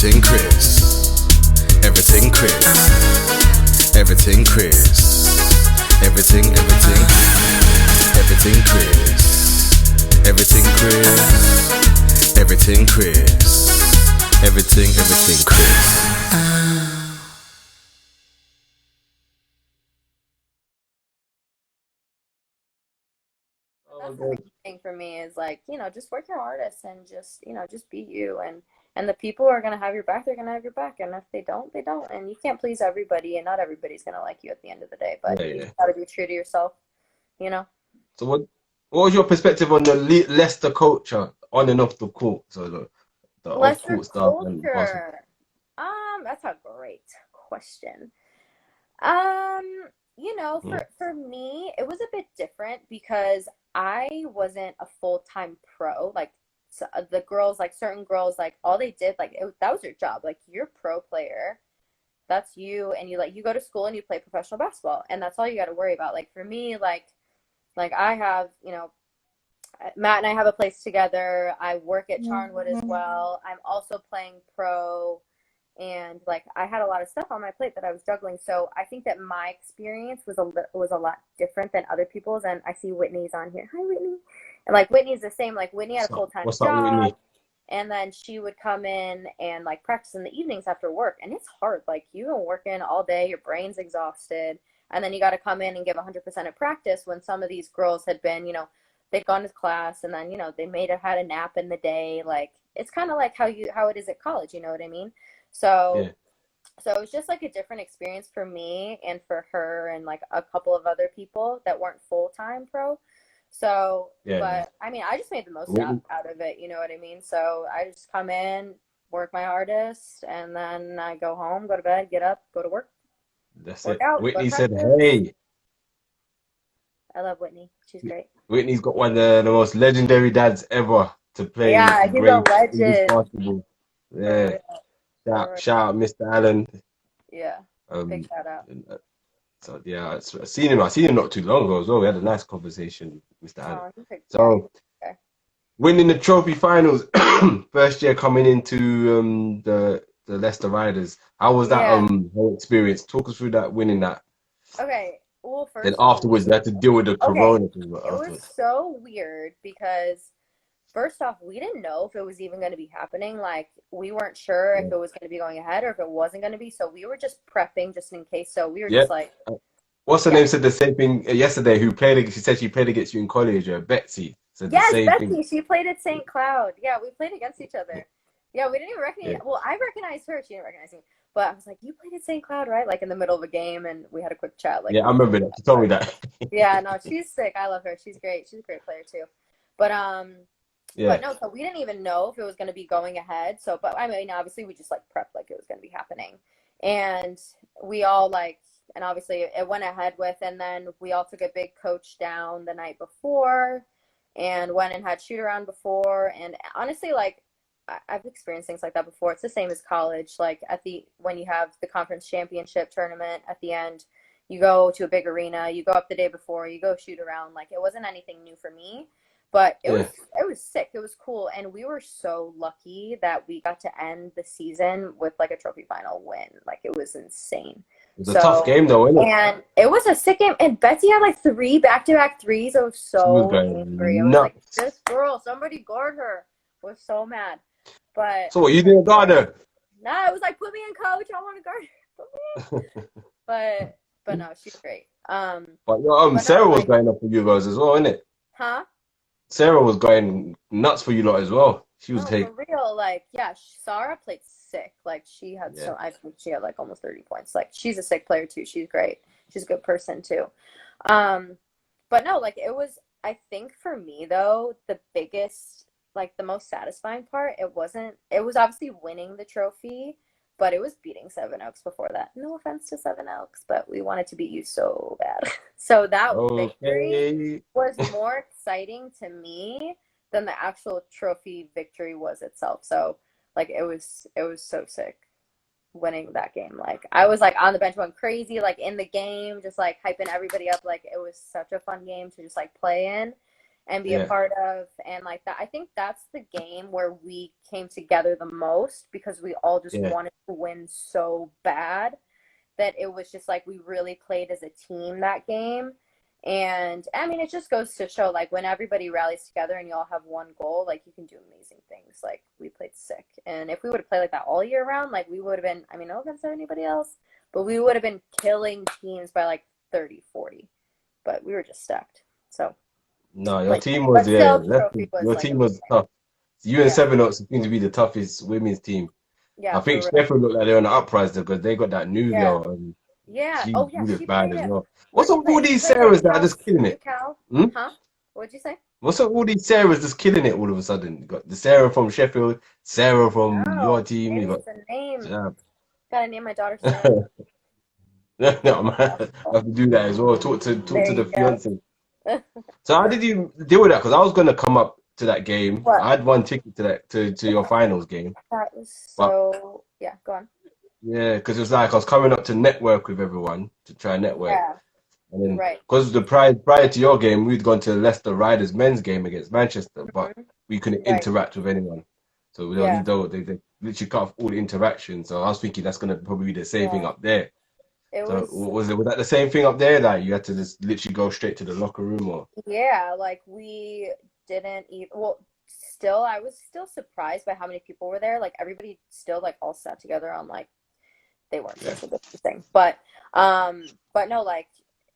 Everything Chris. Everything Chris. Everything Chris. Everything Chris. Everything Chris. Everything Chris. Everything Chris. That's the main thing for me is like, just work your hardest and just be you and the people who are gonna have your back, they're gonna have your back. And if they don't, they don't. And you can't please everybody and not everybody's gonna like you at the end of the day. But Yeah, you yeah. just gotta be true to yourself, you know? So what was your perspective on the Leicester culture on and off the court? So the off Lesser court stuff and basketball. culture. That's a great question. Um, Mm. for me, it was a bit different because I wasn't a full-time pro. Like the girls, like certain girls, like all they did, like that was your job. Like you're a pro player. That's you, and you go to school and you play professional basketball, and that's all you got to worry about. Like for me, like I have, Matt and I have a place together. I work at Charnwood as well. I'm also playing pro, and like I had a lot of stuff on my plate that I was juggling. So I think that my experience was a lot different than other people's. And I see Whitney's on here. Hi, Whitney. And like Whitney's the same. Like Whitney had a So full-time what's up with job, me? and then she would come in and like practice in the evenings after work. And it's hard. Like you've been working all day, your brain's exhausted, and then you got to come in and give 100% of practice when some of these girls had been, they'd gone to class and then, they had a nap in the day. Like it's kind of like how it is at college, you know what I mean? So Yeah, so it was just like a different experience for me and for her and like a couple of other people that weren't full-time pro. So, yeah, yeah. but I mean, I just made the most Whitney, out of it, you know what I mean? So I just come in, work my hardest, and then I go home, go to bed, get up, go to work, that's work it. out, go to Whitney said, practice. "Hey, I love Whitney. She's great. Whitney's got one of the most legendary dads ever to play Yeah, he's a great English legend basketball." for Yeah, real. For real. shout out Mr. Allen. Yeah. Big Um, shout out. and, so yeah, I seen him. I seen him not too long ago as well. We had a nice conversation, Mr. Allen. Oh, he's So okay. winning the trophy finals, first year coming into the Leicester Riders. How was that Yeah. whole experience? Talk us through that winning that. Okay. Well, Then first off, afterwards, they had to deal with the okay, corona thing it was afterwards. so weird because first off, we didn't know if it was even going to be happening. Like, we weren't sure if Yeah. it was going to be going ahead or if it wasn't going to be. So we were just prepping just in case. So we were Yeah. just like, Uh, What's her yeah. name said the same thing yesterday? Who played? She said she played against you in college. Betsy said the Yes, same thing. Betsy, she played at St. Cloud. Yeah, we played against each other. Yeah, we didn't even recognize. Yeah, Well, I recognized her. She didn't recognize me. But I was like, you played at St. Cloud, right? Like in the middle of a game, and we had a quick chat, like yeah, I before remember that. She told me we that. Yeah, no, she's sick. I love her. She's great. She's a great player too. But Yeah, no, so we didn't even know if it was going to be going ahead. So, but I mean, obviously we just like prepped like it was going to be happening. And we all like, and obviously it went ahead with, and then we all took a big coach down the night before and went and had shoot around before. And honestly, like I've experienced things like that before. It's the same as college. Like when you have the conference championship tournament at the end, you go to a big arena, you go up the day before, you go shoot around. Like it wasn't anything new for me, but it was yeah. it was sick. It was cool, and we were so lucky that we got to end the season with like a trophy final win. Like it was insane. It was a tough So, game though, wasn't it? and it was a sick game. And Betsy had like three back-to-back threes. I was She was so angry. I going was like, nuts. this girl, somebody guard her. I was so mad. But So what you didn't guard her? nah, it was like, put me in, coach. I want to guard her. Put me in. But no, she's great. But But no, Sarah was like, going up for you guys as well, innit? huh? Sarah was going nuts for you lot as well. She was No, for taking, real. Like, yeah, Sarah played sick. Like, she had yeah, I think she had like almost 30 points. Like, she's a sick player too. She's great. She's a good person too. Um, but no, like I think for me though, the biggest, like the most satisfying part, it was obviously winning the trophy, but it was beating Seven Oaks before that. No offense to Seven Oaks, but we wanted to beat you so bad. So that victory okay. was more exciting to me than the actual trophy victory was itself. So like it was so sick winning that game. Like I was like on the bench going crazy, like in the game, just like hyping everybody up. Like it was such a fun game to just like play in. and be a Yeah. part of, and like that. I think that's the game where we came together the most because we all just Yeah. wanted to win so bad that it was just like we really played as a team that game. And I mean, it just goes to show like when everybody rallies together and you all have one goal, like you can do amazing things. Like we played sick. And if we would have played like that all year round, like we would have been, I mean, no offense to anybody else, but we would have been killing teams by like 30, 40. But we were just stacked. So, No, your like, team but was still, the trophy was your like team was amazing. tough. You and Yeah. Seven Up seem to be the toughest women's team. Yeah, I think for real. Sheffield looked like they're on the uprise because they got that new Yeah. girl and Yeah. she Oh, yeah. looked She bad played as it. well. What's Where'd she up with all play? She these played at Sarahs that are just killing it? Cal. Hmm? Huh? What'd you say? What's up with all these Sarahs just killing it all of a sudden? You got the Sarah from Sheffield, Sarah from your No, team. You maybe got it's a name. yeah. Gotta name my daughter Sarah. No, man, I have to do that as well. Talk There to the you go. fiance. So how did you deal with that? Because I was gonna come up to that game. What? I had one ticket to to your finals game, That was but so. Yeah, go on. yeah, because it was like I was coming up to network with everyone to try and network, Yeah, and then right. because the prior to your game, we'd gone to Leicester Riders men's game against Manchester, but Mhm. we couldn't Right. interact with anyone. So we Yeah, don't they literally cut off all the interaction. So I was thinking that's gonna probably be the same thing yeah. up there. It So was. was that the same thing up there that you had to just literally go straight to the locker room or Yeah, like we didn't even. Well, still, I was still surprised by how many people were there. Like everybody still like all sat together on like they weren't yeah. social distancing, but no, like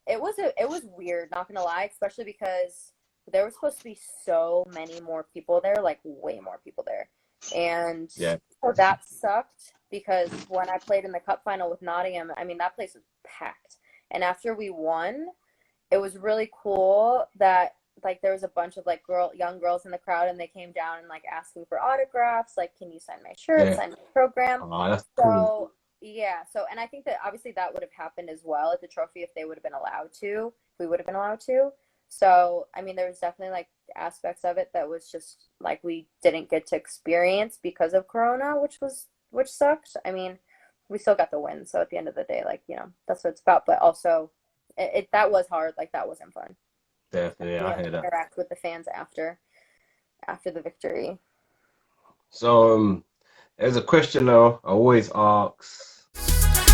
it was weird. Not gonna lie, especially because there was supposed to be so many more people there, like way more people there, and Yeah. so that sucked because when I played in the cup final with Nottingham, I mean that place was packed, and after we won, it was really cool that like there was a bunch of like young girls in the crowd and they came down and like asking for autographs, like can you sign my shirt, Yeah. sign my program. Oh, that's cool. So yeah, so and I think that obviously that would have happened as well at the trophy if they would have been allowed to, if we would have been allowed to. So I mean there was definitely like aspects of it that was just like we didn't get to experience because of Corona, which sucked. I mean, we still got the win, so at the end of the day, like, you know, that's what it's about. But also it that was hard, like that wasn't fun. Definitely, We I had hear to that. interact with the fans after the victory. So there's a question now I always ask.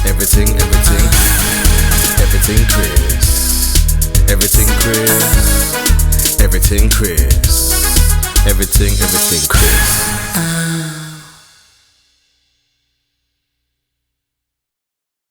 Everything, everything, everything Chris. Everything Chris. Everything Chris. Everything Chris.